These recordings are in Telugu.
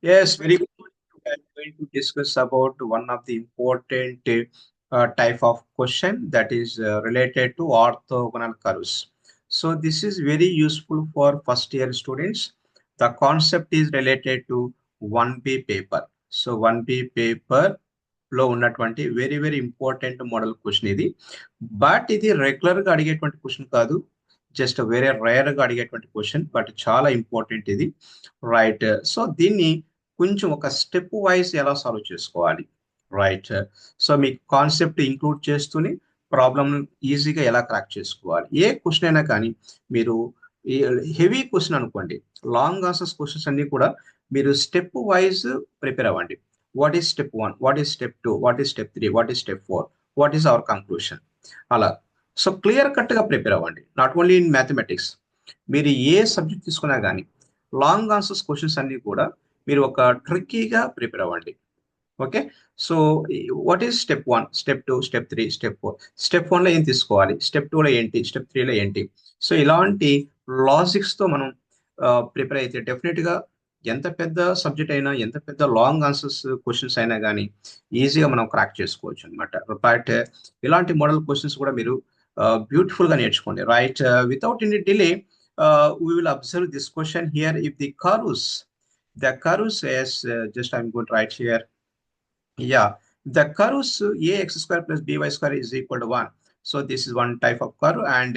Yes, very good. We are going to discuss about one of the important type of question that is related to orthogonal curves. So this is very useful for first year students. The concept is related to 1B paper. So 1B paper లో ఉన్నటువంటి very very important model question ఇది. బట్ ఇది రెగ్యులర్ గా అడిగేటువంటి క్వశ్చన్ కాదు. జస్ట్ వేరే రేర్ గా అడిగేటువంటి క్వశ్చన్, బట్ చాలా ఇంపార్టెంట్ ఇది. రైట్. సో దీన్ని కొంచెం ఒక స్టెప్ వైజ్ ఎలా సాల్వ్ చేసుకోవాలి, రైట్. సో మీకు కాన్సెప్ట్ ఇంక్లూడ్ చేస్తూనే ప్రాబ్లమ్ ఈజీగా ఎలా క్రాక్ చేసుకోవాలి. ఏ క్వశ్చన్ అయినా కానీ మీరు హెవీ క్వశ్చన్ అనుకోండి, లాంగ్ ఆన్సర్స్ క్వశ్చన్స్ అన్ని కూడా మీరు స్టెప్ వైజ్ ప్రిపేర్ అవ్వండి. What is step 1, what is step 2, what is step 3, what is step 4, what is our conclusion, అలా. సో క్లియర్ కట్ గా ప్రిపేర్ అవ్వండి. నాట్ ఓన్లీ ఇన్ మ్యాథమెటిక్స్, మీరు ఏ సబ్జెక్ట్ తీసుకున్నా కానీ లాంగ్ ఆన్సర్స్ క్వశ్చన్స్ అన్ని కూడా మీరు ఒక ట్రిక్కీగా ప్రిపేర్ అవ్వండి. Okay. So what is step 1, step 2, step 3, step 4. Step 1 లో ఏం తీసుకోవాలి, స్టెప్ 2 లో ఏంటి, స్టెప్ 3 లో ఏంటి. సో ఇలాంటి లాజిక్స్ తో మనం ప్రిపేర్ అయితే డెఫినెట్ గా ఎంత పెద్ద సబ్జెక్ట్ అయినా, ఎంత పెద్ద లాంగ్ ఆన్సర్స్ క్వశ్చన్స్ అయినా కానీ ఈజీగా మనం క్రాక్ చేసుకోవచ్చు అనమాట. బట్ ఇలాంటి మోడల్ క్వశ్చన్స్ కూడా మీరు బ్యూటిఫుల్ గా నేర్చుకోండి, right. Without any delay we will observe this question here. If the curves as just I'm going to write here. Yeah, the curves ax square plus by square is equal to 1. So this is one type of curve, and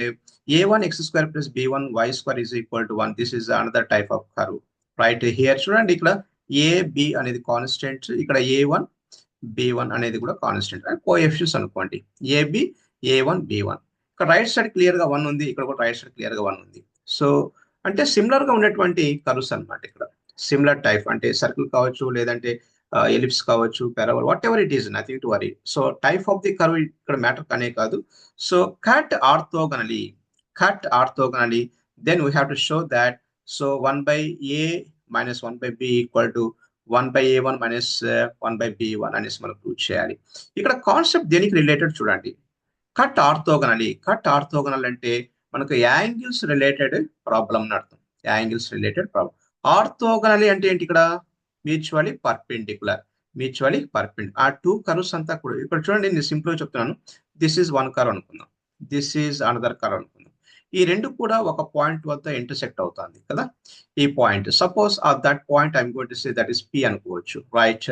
a1 x square plus b1 y square is equal to 1. This is another type of curve, right. Here చూడండి, ఇక్కడ a b అనేది కాన్స్టెంట్, ఇక్కడ a1 b1 అనేది కూడా కాన్స్టెంట్ అండ్ కోఎఫిషియన్స్ అనుకోండి, ab a1 b1. ఇక్కడ రైట్ సైడ్ క్లియర్ గా 1 ఉంది, ఇక్కడ కూడా రైట్ సైడ్ క్లియర్ గా 1 ఉంది. సో అంటే సిమిలర్ గా ఉన్నటువంటి కర్వ్స్ అన్నమాట. ఇక్కడ సిమిలర్ టైప్ అంటే సర్కిల్ కావచ్చు, లేదంటే ఎలిప్స్ కావచ్చు, parabola, whatever it is, nothing to worry. So type of the curve ఇక్కడ మ్యాటర్ కానే కాదు. So cut orthogonally, then we have to show that. So 1/a minus 1/b equal to 1/a1 minus 1/b1 అనేసి మనం ప్రూవ్ చేయాలి. ఇక్కడ కాన్సెప్ట్ దేనికి రిలేటెడ్ చూడండి. కట్ ఆర్థోగనల్ అంటే మనకు యాంగిల్స్ రిలేటెడ్ ప్రాబ్లం అని అర్థం. Angles related problem. ఆర్థోగనలీ అంటే ఏంటి, ఇక్కడ మ్యూచువలీ పర్పెండిక్యులర్. ఆ టూ కర్వ్స్ అంతా కూడా ఇక్కడ చూడండి, నేను సింపుల్ గా చెప్తున్నాను. దిస్ ఈజ్ వన్ కర్వ్ అనుకుందాం, దిస్ ఈజ్ అనదర్ కర్వ్ అనుకుందాం. ఈ రెండు కూడా ఒక పాయింట్ వద్ద ఇంటర్సెక్ట్ అవుతుంది కదా, ఈ point. Suppose that point I'm going to say that is P అనుకోవచ్చు, రైట్.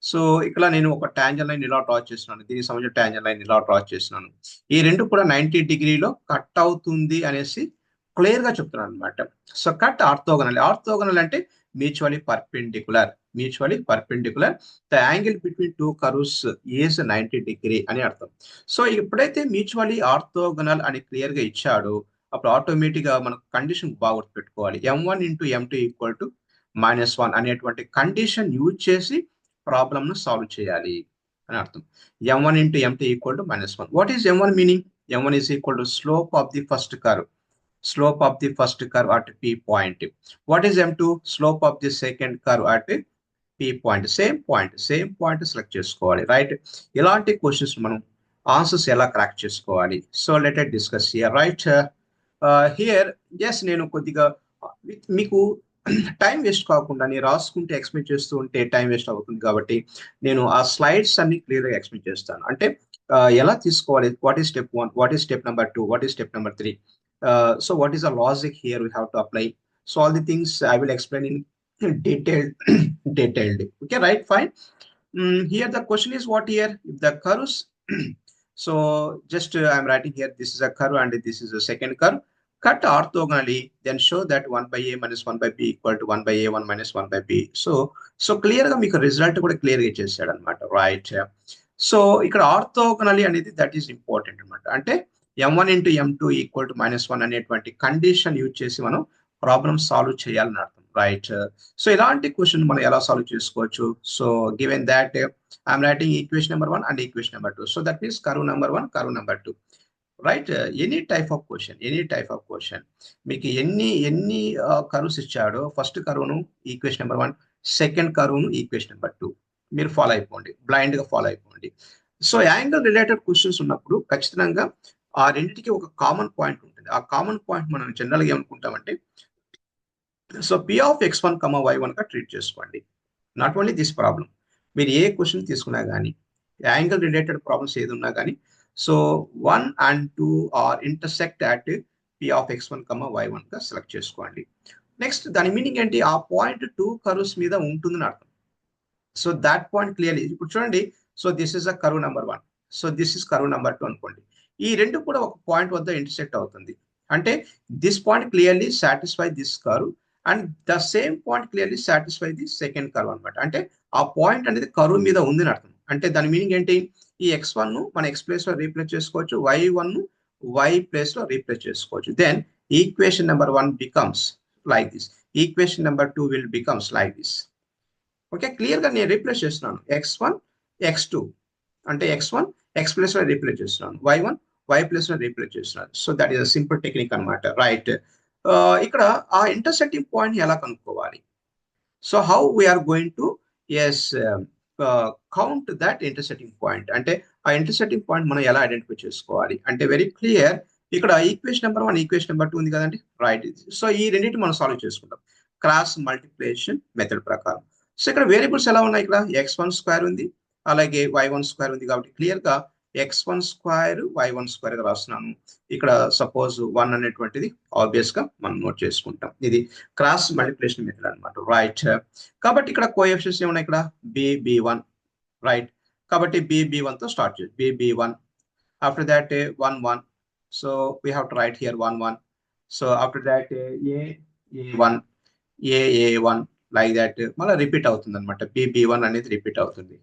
సో ఇక్కడ నేను ఒక టాంజెంట్ లైన్ ఇలా డ్రా చేస్తున్నాను, దీనికి సంబంధించిన టాంజెంట్ లైన్ ఇలా డ్రా చేస్తున్నాను. ఈ రెండు కూడా 90 డిగ్రీలో కట్ అవుతుంది అనేసి క్లియర్ గా చెప్తున్నాను అనమాట. సో కట్ ఆర్థోగనల్ అంటే mutually perpendicular. The angle between two curves is 90 degree అని అర్థం. సో ఎప్పుడైతే మ్యూచువలీ ఆర్థోగనల్ అని క్లియర్ గా ఇచ్చాడో అప్పుడు ఆటోమేటిక్ గా మనకు కండిషన్ బాగా గుర్తుపెట్టుకోవాలి. m1 into m2 equal to -1 అనేటువంటి కండిషన్ యూజ్ చేసి ప్రాబ్లమ్ ను సాల్వ్ చేయాలి అని అర్థం. m1 into m2 equal to -1. What is m1 meaning? m1 is equal to slope of the first curve at p point. What is m2? Slope of the second curve at p point. Same point select చేసుకోవాలి, రైట్. ఇలాంటి క్వశ్చన్స్ మనం ఆన్సర్స్ ఎలా క్రాక్ చేసుకోవాలి. So let us discuss here, right. Here yes, నేను కొద్దిగా మీకు టైం వేస్ట్ కాకుండా నేను రాసుకుంటే ఎక్స్ప్లెయిన్ చేస్తూ ఉంటే టైం వేస్ట్ అవుతుంది కాబట్టి నేను ఆ స్లైడ్స్ అన్ని క్లియర్ గా ఎక్స్ప్లెయిన్ చేస్తాను. అంటే ఎలా తీసుకోవాలి, what is step 1, what is step number 2, what is step number 3. So what is the logic here we have to apply. So all the things I will explain in detailed. Okay, right, fine. Here the question is what here, if the curves so just I'm writing here, this is a curve and this is a second curve. Cut orthogonally, then show that 1/a minus 1/b equal to 1/a1 minus 1/b. So clear గా మీకు రిజల్ట్ కూడా క్లియర్ గా ఇచ్చేసాడు అనమాట, రైట్. సో ఇక్కడ ఆర్థోగనలీ అనేది దట్ ఈస్ ఇంపార్టెంట్ అనమాట. అంటే m1 into m2 equal to -1 అనేటువంటి కండిషన్ యూజ్ చేసి మనం ప్రాబ్లమ్ సాల్వ్ చేయాలని అర్థం, రైట్. సో ఇలాంటి క్వశ్చన్ మనం ఎలా సాల్వ్ చేసుకోవచ్చు. So given that I'm writing equation number 1 and equation number 2. So that means curve number 1, curve number 2, right. Any type of question మీకు ఎన్ని కర్వ్స్ ఇచ్చాడో ఫస్ట్ కర్వ్ను ఈక్వేషన్ నెంబర్ 1, సెకండ్ కర్వ్ను ఈక్వేషన్ నెంబర్ 2 మీరు ఫాలో అయిపోండి, బ్లైండ్ గా ఫాలో అయిపోండి. సో యాంగిల్ రిలేటెడ్ క్వశ్చన్స్ ఉన్నప్పుడు ఖచ్చితంగా ఆ రెండింటికి ఒక కామన్ పాయింట్ ఉంటుంది. ఆ కామన్ పాయింట్ మనం జనరల్ గా ఏమనుకుంటామంటే, so p of x1, y1 గా ట్రీట్ చేసుకోండి. నాట్ ఓన్లీ దిస్ ప్రాబ్లం, మీరు ఏ క్వశ్చన్ తీసుకున్నా కానీ యాంగిల్ రిలేటెడ్ ప్రాబ్లమ్స్ ఏది ఉన్నా కానీ so 1 and 2 are intersect at P of x1, y1 గా సెలెక్ట్ చేసుకోండి. నెక్స్ట్ దాని మీనింగ్ ఏంటి, ఆ పాయింట్ 2 కర్వ్స్ మీద ఉంటుందని అర్థం. సో దాట్ పాయింట్ క్లియర్లీ ఇప్పుడు చూడండి, so this is a curve number 1, so this is curve number 2 అనుకోండి. ఈ రెండు కూడా ఒక పాయింట్ వద్ద ఇంటర్సెక్ట్ అవుతుంది అంటే this point clearly satisfy this curve and the same point clearly satisfy the second curve అనమాట. అంటే ఆ పాయింట్ అనేది కర్వ్ మీద ఉంది అని అర్థం. అంటే దాని మీనింగ్ ఏంటి, ఈ x1 ను మన x ప్లేస్ లో రీప్లేస్ చేసుకోవచ్చు, y1 ను y ప్లేస్ లో రీప్లేస్ చేసుకోవచ్చు. Then equation number 1 becomes like this, equation number 2 will becomes like this. Okay, clear గా నేను రీప్లేస్ చేస్తున్నాను, x1 x2 అంటే x1 x ప్లేస్ లో రీప్లేస్ చేస్తున్నాను, y1 y ప్లేస్ లో రీప్లేస్ చేస్తున్నాను. So that is a simple technique అనమాట, రైట్. ఇక్కడ ఆ ఇంటర్సెక్టింగ్ పాయింట్ ఎలా కనుక్కోవాలి, so how we're going to as count that intersecting point, అంటే ఆ ఇంటర్సెక్టింగ్ పాయింట్ మనం ఎలా ఐడెంటిఫై చేసుకోవాలి అంటే వెరీ క్లియర్. ఇక్కడ ఈక్వేషన్ నెంబర్ 1 ఈక్వేషన్ నెంబర్ 2 ఉంది కదండి, రైట్. సో ఈ రెండింటి మనం సాల్వ్ చేసుకుంటాం క్రాస్ మల్టిప్లికేషన్ మెథడ్ ప్రకారం. సో ఇక్కడ వేరియబుల్స్ ఎలా ఉన్నాయి, ఇక్కడ x1 స్క్వేర్ ఉంది, అలాగే y1 స్క్వేర్ ఉంది. కాబట్టి క్లియర్ గా x1 స్క్వేర్ y1 స్క్వేర్ గా రాస్తున్నాను. ఇక్కడ సపోజ్ 1 అనేటువంటిది ఆబ్వియస్ గా మనం నోట్ చేసుకుంటాం. ఇది క్రాస్ మల్టిప్లికేషన్ మెథడ్ అనమాట, రైట్. కాబట్టి ఇక్కడ కోఎఫిషియన్స్ ఏమున్నాయి, ఇక్కడ b1, రైట్. కాబట్టి b1 తో స్టార్ట్ చేయండి, b1. After that 1 so we have to write here 1 so after that a1 a1 like that మళ్ళీ రిపీట్ అవుతుంది అనమాట, b1 అనేది రిపీట్ అవుతుంది.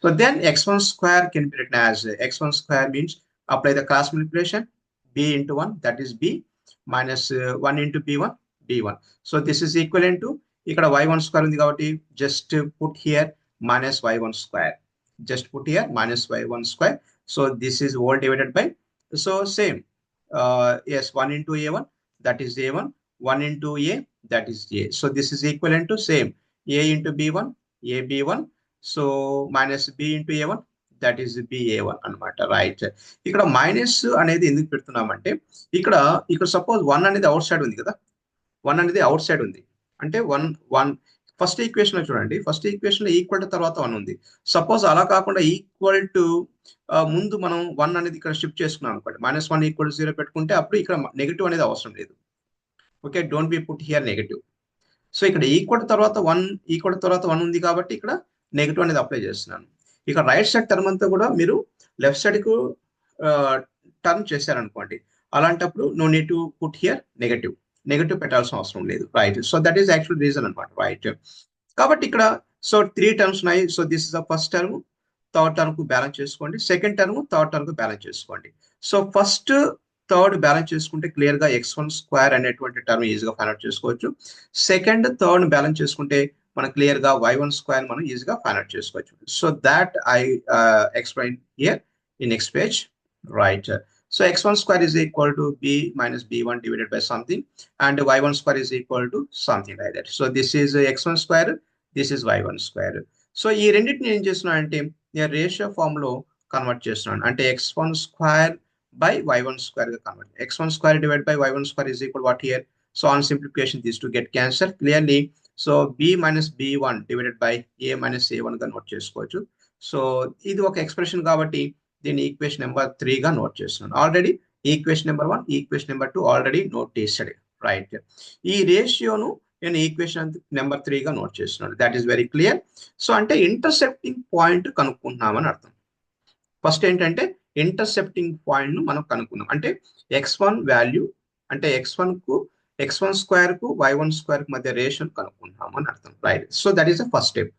So then x1 square can be written as x1 square means apply the cross multiplication b into 1, that is b minus 1 into b1. So this is equivalent to ఇక్కడ y1 square ఉంది కాబట్టి just put here minus y1 square, just put here minus y1 square. So this is all divided by, so same, yes, 1 into a1, that is a1, 1 into a, that is a. So this is equivalent to same a into b1, a b1, so minus b into a1, that is ba1 అనమాట, రైట్. ఇక్కడ మైనస్ అనేది ఎందుకు పెడుతున్నామంటే ఇక్కడ సపోజ్ 1 అనేది అవుట్ సైడ్ ఉంది కదా, 1 అనేది అవుట్ సైడ్ ఉంది అంటే 1 ఫస్ట్ ఈక్వేషన్ లో చూడండి, ఫస్ట్ ఈక్వేషన్ లో ఈక్వల్ టు తర్వాత 1 ఉంది. సపోజ్ అలా కాకుండా ఈక్వల్ టు ముందు మనం 1 అనేది ఇక్కడ షిఫ్ట్ చేసుకున్నాం అనుకోండి, -1 ఈక్వల్ టు 0 పెట్టుకుంటే అప్పుడు ఇక్కడ నెగిటివ్ అనేది అవసరం లేదు. Okay, don't be put here negative. So ఇక్కడ ఈక్వల్ తర్వాత 1 ఉంది కాబట్టి ఇక్కడ నెగిటివ్ అనేది అప్లై చేస్తున్నాను. ఇక రైట్ సైడ్ టర్మ్ అంతా కూడా మీరు లెఫ్ట్ సైడ్ కు టర్న్ చేశారనుకోండి, అలాంటప్పుడు no need to put here negative పెట్టాల్సిన అవసరం లేదు, right. So that is actual reason అనమాట, రైట్. కాబట్టి ఇక్కడ సో 3 టర్మ్స్ ఉన్నాయి. So this is the first term, third term కు బ్యాలెన్స్ చేసుకోండి, సెకండ్ టర్మ్ థర్డ్ టర్మ్ కు బ్యాలెన్స్ చేసుకోండి. సో ఫస్ట్ థర్డ్ బ్యాలెన్స్ చేసుకుంటే క్లియర్ గా x1 స్క్వేర్ అనేటువంటి టర్మ్ ఈజీగా ఫైండ్ అవుట్ చేసుకోవచ్చు. సెకండ్ థర్డ్ బ్యాలెన్స్ చేసుకుంటే మనం క్లియర్ గా y1 స్క్వేర్ మనం ఈజీగా ఫైండ్ అవుట్ చేసుకోవచ్చు. So that I explain here in next page, right. So x1 square is equal to b minus b1 divided by something, and y1 square is equal to something like that. So this is x1 square, this is y1 square. So ఈ రెండింటిని ఏం చేస్తున్నాను అంటే నేను రేషియో ఫామ్ లో కన్వర్ట్ చేస్తున్నాను, అంటే x1 square by y1 square గా convert. x1 square divided by y1 square is equal what here? So on simplification these two get cancelled clearly. So b minus b1 divided by a minus a1 గా నోట్ చేసుకోవచ్చు. సో ఇది ఒక ఎక్స్ప్రెషన్ కాబట్టి దీన్ని ఈక్వేషన్ నెంబర్ 3 గా నోట్ చేస్తున్నాను. Already equation number 1 equation number 2 already note చేశాడు, రైట్. ఈ రేషియోను నేను ఈక్వేషన్ నెంబర్ 3 గా నోట్ చేస్తున్నాను, that is very clear. So అంటే ఇంటర్సెప్టింగ్ పాయింట్ కనుక్కుంటున్నామని అర్థం. ఫస్ట్ ఏంటంటే ఇంటర్సెప్టింగ్ పాయింట్ ను మనం కనుక్కున్నాం అంటే x1 వాల్యూ అంటే x1 స్క్వేర్ కు y1 స్క్వేర్ కు మధ్య రేషియో కనుక్కుంటున్నాము అని అర్థం, right. So that is the first step.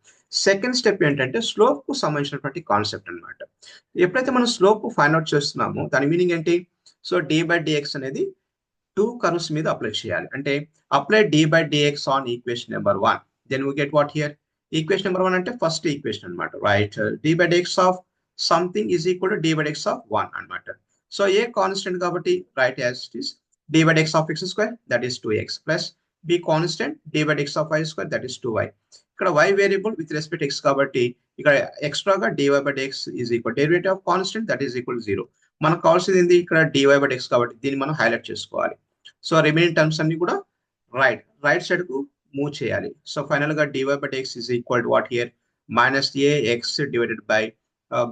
Second step ఏంటంటే స్లోప్ కు సంబంధించినటువంటి కాన్సెప్ట్ అనమాట. ఎప్పుడైతే మనం స్లోప్ ఫైండ్ అవుట్ చేస్తున్నామో దాని మీనింగ్ ఏంటి, సో d/dx అనేది 2 కర్వ్స్ మీద అప్లై చేయాలి. అంటే apply d/dx on equation number 1, then we get what here, equation number 1 అంటే ఫస్ట్ ఈక్వేషన్ అనమాట, right. d/dx of something is equal to d/dx of 1 అనమాట. సో ఏ కాన్స్టెంట్ కాబట్టి write as it is d/dx of x square that is 2x plus b constant d/dx of y square that is 2y. ఇక్కడ y variable with respect x కాబట్టి ఇక్కడ ఎక్స్ట్రాగా dy/dx is equal derivative of constant that is equal 0. మనకు కావాల్సింది ఏంది, ఇక్కడ dy/dx కాబట్టి దీన్ని మనం హైలైట్ చేసుకోవాలి. సో రిమైనింగ్ టర్మ్స్ అన్ని కూడా రైట్ సైడ్ కు మూవ్ చేయాలి. సో ఫైనల్ గా dy by dx is equal to what here minus ax divided by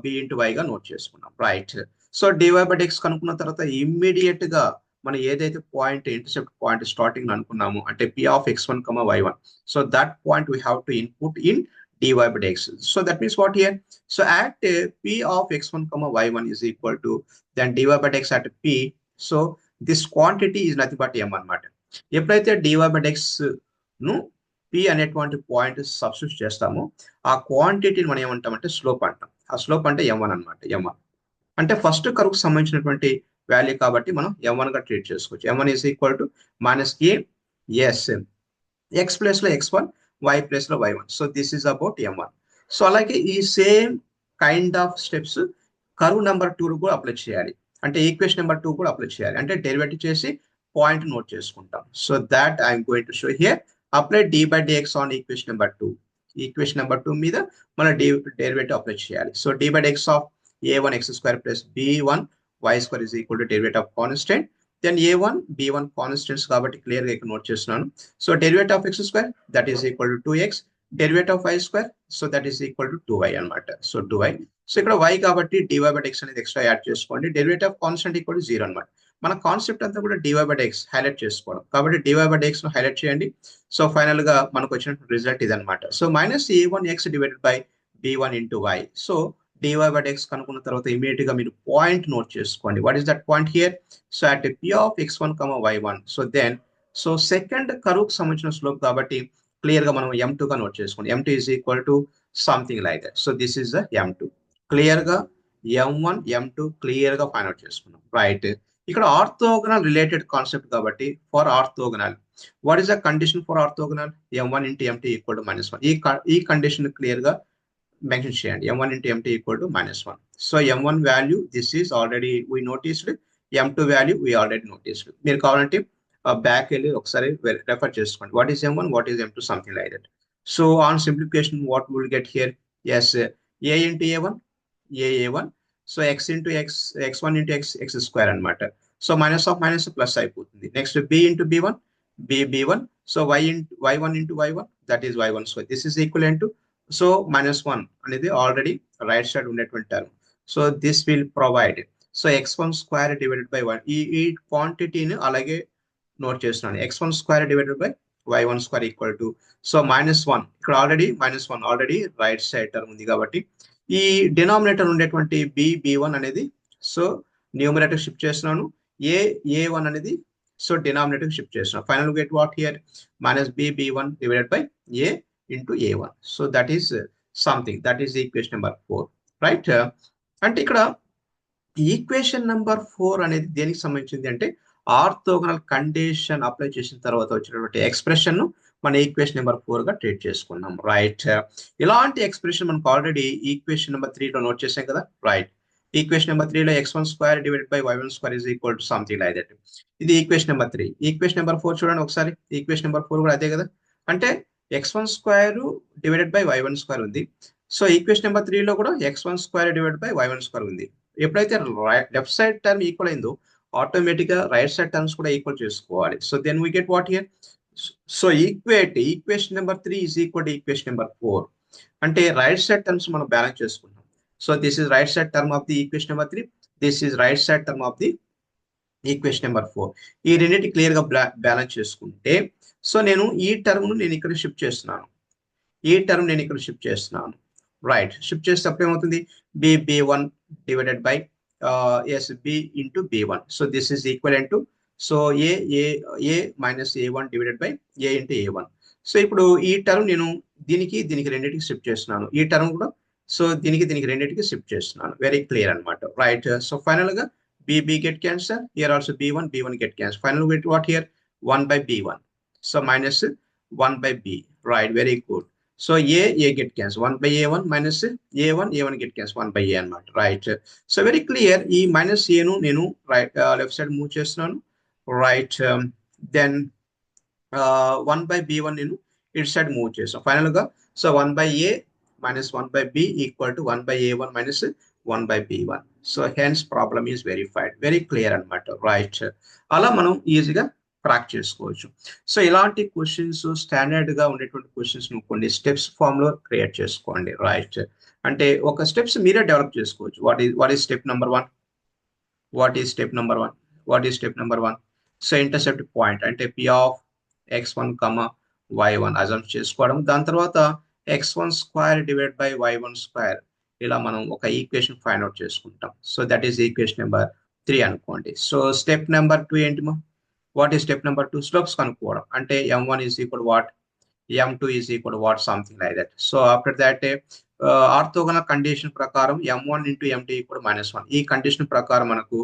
b into y గా నోట్ చేసుకున్నాం. Right. So dy by dx కనుక్కున్న తర్వాత ఇమ్మీడియట్ గా మనం ఏదైతే పాయింట్ ఇంటర్సెప్ట్ పాయింట్ స్టార్టింగ్ అనుకున్నాము అంటే p of x1, y1. So that point we have to input in dy by dx. So that means what here? So at p of x1, y1 is equal to then dy by dx at p. So this quantity is nothing but m అన్నమాట. ఎప్పుడైతే dy by dx ను p అనేటువంటి పాయింట్ సబ్స్టిట్యూట్ చేస్తామో ఆ క్వాంటిటీని మనం ఏమంటామంటే స్లోప్ అంటాం. ఆ స్లోప్ అంటే m1 అన్నమాట. m1 అంటే ఫస్ట్ కర్వ్కి సంబంధించినటువంటి వాల్యూ కాబట్టి మనం m1 గా ట్రీట్ చేసుకోవచ్చు. m1 is equal to minus a yes x place లో x1 y ప్లేస్ లో y1. So this is about m1. So అలాగే ఈ same kind of steps curve number 2 కూడా అప్లై చేయాలి. అంటే ఈక్వేషన్ నెంబర్ 2 కూడా అప్లై చేయాలి. అంటే డెరివేటివ్ చేసి పాయింట్ నోట్ చేసుకుంటాం. So that I'm going to show here. Apply d by dx on equation number 2. Equation number 2 మీద మన డెరివేటివ్ అప్లై చేయాలి. So d by dx of a1 x square plus b1 y square is equal to derivative of constant. Then a1 b1 constants కాబట్టి క్లియర్ గా ఇక్కడ నోట్ చేస్తున్నాను. So derivative of x square that is equal to 2x, derivative of y square so that is equal to 2y అన్నమాట. So 2y. సో ఇక్కడ y కాబట్టి dy by dx అనేది ఎక్స్ట్రా యాడ్ చేసుకోండి. Derivative of constant equal to 0 అన్నమాట. మన కాన్సెప్ట్ అంతా కూడా dy by dx హైలైట్ చేసుకోవడం కాబట్టి dy by dx ను హైలైట్ చేయండి. సో ఫైనల్ గా మనకు వచ్చిన రిజల్ట్ ఇదన్నమాట. So minus a1x divided by b1 into y. So dy by dx కనుక్కున్న తర్వాత ఇమీడియట్ గా మీరు పాయింట్ నోట్ చేసుకోండి. What is that point here? So at p of x1, y1. So then so second curve కి సంబంధించిన స్లోప్ కాబట్టి క్లియర్ గా మనం m2 గా నోట్ చేసుకోండి. m2 is equal to something like that. So this is the m2. Clear గా m1 m2 క్లియర్ గా ఫైండ్ అవుట్ చేసుకున్నాం. రైట్. ఇక్కడ ఆర్థోగనల్ రిలేటెడ్ కాన్సెప్ట్ కాబట్టి for orthogonal what is the condition for orthogonal? m1 into m2 equal to -1. ఈ కండిషన్ క్లియర్ గా మెన్షన్ చేయండి. m1 into m2 equal to -1. So m1 value this is already we noticed, m2 value we already noticed. మీరు కావాలంటే బ్యాక్ వెళ్ళి ఒకసారి రెఫర్ చేసుకోండి. What is m1, what is m2, something like that. So on simplification what will get here? Yes a into a1 a1. So x into x1 into x square అన్నమాట. So minus of minus plus అయిపోతుంది. Next b into b1 b1. So y1 into y1 that is y1 square. This is equal to so -1 అనేది ఆల్రెడీ రైట్ సైడ్ ఉన్నటువంటి term. So this will provide so x1 square divided by 1. ఈ క్వాంటిటీని అలాగే నోట్ చేస్తున్నాను. x1 square divided by y1 square equal to so -1. ఇక్కడ already -1 already right side term ఉంది కాబట్టి ఈ డినామినేటర్ ఉండేటువంటి b1 అనేది సో న్యూమరేటర్ షిఫ్ట్ చేస్తున్నాను. a1 అనేది సో డినామినేటర్ షిఫ్ట్ చేస్తున్నాను. Final get what here minus b1 divided by a into a1. So that is something, that is equation number 4, right? అంటే ఇక్కడ ఈక్వేషన్ నెంబర్ 4 అనేది దేనికి సంబంధించింది అంటే ఆర్థోగనల్ కండిషన్ అప్లై చేసిన తర్వాత వచ్చినటువంటి ఎక్స్ప్రెషన్ ను మన ఈక్వేషన్ నెంబర్ 4 గా ట్రీట్ చేసుకున్నాం. రైట్. ఇలాంటి ఎక్స్ప్రెషన్ మనకు ఆల్రెడీ ఈక్వేషన్ నెంబర్ 3 లో నోట్ చేసాం కదా. రైట్. ఈక్వేషన్ నెంబర్ 3 లో x1 square divided by y1 square is equal to something like that. ఇది ఈక్వేషన్ నెంబర్ 3. ఈక్వేషన్ నెంబర్ 4 చూడండి ఒకసారి. ఈక్వేషన్ నెంబర్ 4 కూడా అదే కదా. అంటే x1 square divided by y1 square ఉంది. సో ఈక్వేషన్ నెంబర్ 3 లో కూడా x1 square divided by y1 square ఉంది. ఎప్పుడైతే లెఫ్ట్ సైడ్ టర్మ్ ఈక్వల్ అయిందో ఆటోమేటిక్ గా రైట్ సైడ్ టర్మ్స్ కూడా ఈక్వల్ చేసుకోవాలి. So then we get what here? So equation number 3 is equal to equation number 4. అంటే రైట్ సైడ్ టర్మ్స్ మనం బ్యాలెన్స్ చేసుకుంటాం. So this is right side term of the equation number 3. This is right side term of the equation number 4. ఈ రెండింటి క్లియర్ గా బ్యాలెన్స్ చేసుకుంటే సో నేను ఈ టర్మ్ ను నేను ఇక్కడ షిఫ్ట్ చేస్తున్నాను. ఈ టర్మ్ నేను ఇక్కడ షిఫ్ట్ చేస్తున్నాను. రైట్. షిఫ్ట్ చేసేటప్పుడు ఏమవుతుంది? b1 divided by b into b1. So this is equal to so a minus a1 divided by a into a1. So ఇప్పుడు ఈ టర్మ్ నేను దీనికి రెండింటికి షిఫ్ట్ చేస్తున్నాను. ఈ టర్మ్ కూడా సో దీనికి రెండింటికి షిఫ్ట్ చేస్తున్నాను. వెరీ క్లియర్ అన్నమాట. రైట్. సో ఫైనల్ గా b get cancel. Here also b1 get cancel. Finally get what here? 1 by b1. So minus 1 by b. Right. Very good. So a get cancel. 1 by a1 minus a1 get cancel. 1 by a and not. Right. So very clear. E minus a nu nenu right left side move chestunanu. Right. Then 1 by b1 nenu it side move chesam. Final ga so 1 by a minus 1 by b equal to 1 by a1 minus 1 by b1. So hence problem is verified. Very clear anamata. Right. Ala manam easy ga crack చేసుకోవచ్చు. సో ఇలాంటి క్వశ్చన్స్ స్టాండర్డ్ గా ఉండేటువంటి క్వశ్చన్స్ ను కొన్ని స్టెప్స్ ఫామ్ లో క్రియేట్ చేసుకోండి, రైట్? అంటే ఒక స్టెప్స్ మీరే డెవలప్ చేసుకోవచ్చు. What is step number 1? What is step number 1? What is step number 1? So intercept point అంటే p ఆఫ్ x1, y1 అజంప్ చేసుకోవడం. దాని తర్వాత x1 square divide by y1 square, ఇలా మనం ఒక ఈక్వేషన్ ఫైండ్ అవుట్ చేసుకుంటాం. So that is equation number 3 అనుకోండి. సో స్టెప్ నెంబర్ 2 ఏంటి మా? What is step number 2? Slopes కనుక్కోవడం. అంటే m1 is equal what, m2 is equal what, something like that. So after that orthogonal condition ప్రకారం m1 ఇంటూ m2 ఈక్వల్ -1. ఈ కండిషన్ ప్రకారం మనకు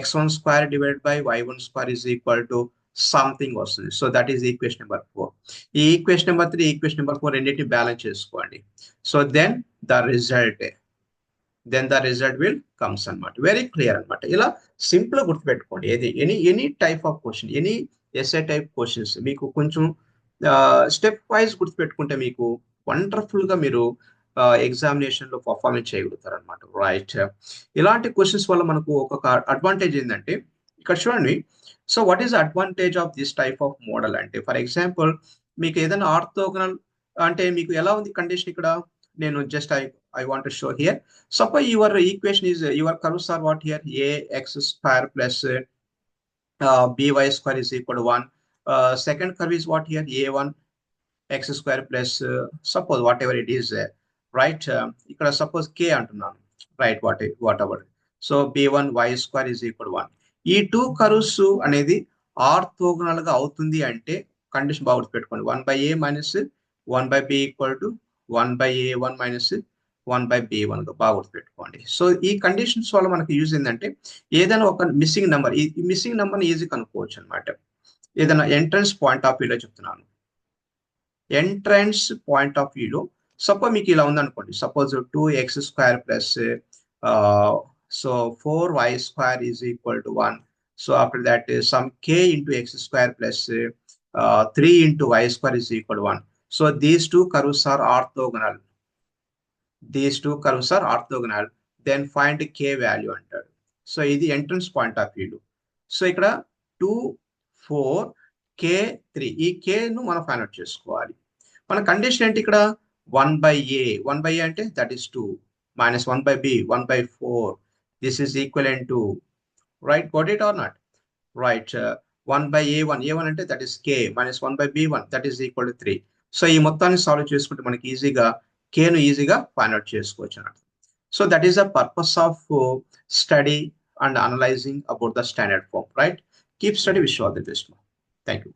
x1 square divide by y1 square is equal to something వస్తుంది. So that is equation number 4. ఈ ఈక్వేషన్ నెంబర్ 3, ఈక్వేషన్ నెంబర్ 4 రెండింటిని బ్యాలెన్స్ చేసుకోండి. So then the result will comes అన్నమాట. వెరీ క్లియర్ అన్నమాట. ఇలా సింపుల్ గా గుర్తుపెట్టుకోండి. ఏది any type of question, any SA type questions మీకు కొంచెం స్టెప్ వైజ్ గుర్తుపెట్టుకుంటే మీకు వండర్ఫుల్ గా మీరు ఎగ్జామినేషన్ లో పర్ఫార్మెన్స్ చేయగలుగుతారు అనమాట, రైట్? ఇలాంటి క్వశ్చన్స్ వల్ల మనకు ఒక అడ్వాంటేజ్ ఏంటంటే, ఇక్కడ చూడండి. So what is advantage of this type of model అంటే, ఫర్ ఎగ్జాంపుల్ మీకు ఏదైనా ఆర్థోగోనల్ అంటే మీకు ఎలా ఉంది కండిషన్ ఇక్కడ, నేను just I want to show here. Suppose your equation is your curves are what here, ax square plus by square is equal to 1. Second curve is what here, a1 x square plus suppose whatever it is, right? ఇక్కడ suppose k అంటున్నాను, right? whatever. So b1 y square is equal to 1. ఈ 2 కర్వ్స్ అనేది ఆర్థోగోనల్ గా అవుతుంది అంటే కండిషన్ బాగా గుర్తుపెట్టుకోండి. 1/a minus 1/b equal to 1/a1 minus 1/b1 గా బాగా గుర్తుపెట్టుకోండి. సో ఈ కండిషన్స్ వల్ల మనకి యూజ్ ఏంటంటే, ఏదైనా ఒక మిస్సింగ్ నెంబర్, ఈ మిస్సింగ్ నెంబర్ని ఈజీ కనుక్కోవచ్చు అనమాట. ఏదైనా ఎంట్రన్స్ పాయింట్ ఆఫ్ వ్యూలో చెప్తున్నాను. ఎంట్రన్స్ పాయింట్ ఆఫ్ వ్యూలో సపోజ్ మీకు ఇలా ఉందనుకోండి. Suppose 2x square plus so 4y square is equal to 1. So after that some k into x square plus 3 into y square is equal to 1. So these two curves are orthogonal. Then find k value అంటాడు. సో ఇది entrance point of view. So ఇక్కడ 2, 4, k3, ఈ k ను మనం ఫైండ్ అవుట్ చేసుకోవాలి. మన కండిషన్ ఏంటి ఇక్కడ, 1/a అంటే that is 2 minus 1/b 1/4. This is equivalent to, right? Got it or not? Right. 1/a1 అంటే that is k minus 1/b1 that is equal to 3. So ఈ మొత్తాన్ని సాల్వ్ చేసుకుంటే మనకి ఈజీగా k ను ఈజీగా ఫైండ్ అవుట్ చేసుకోవచ్చు అన్నమాట. So that is the purpose of study and analyzing about the standard form, right? Keep study. Wish you all the best. Thank you.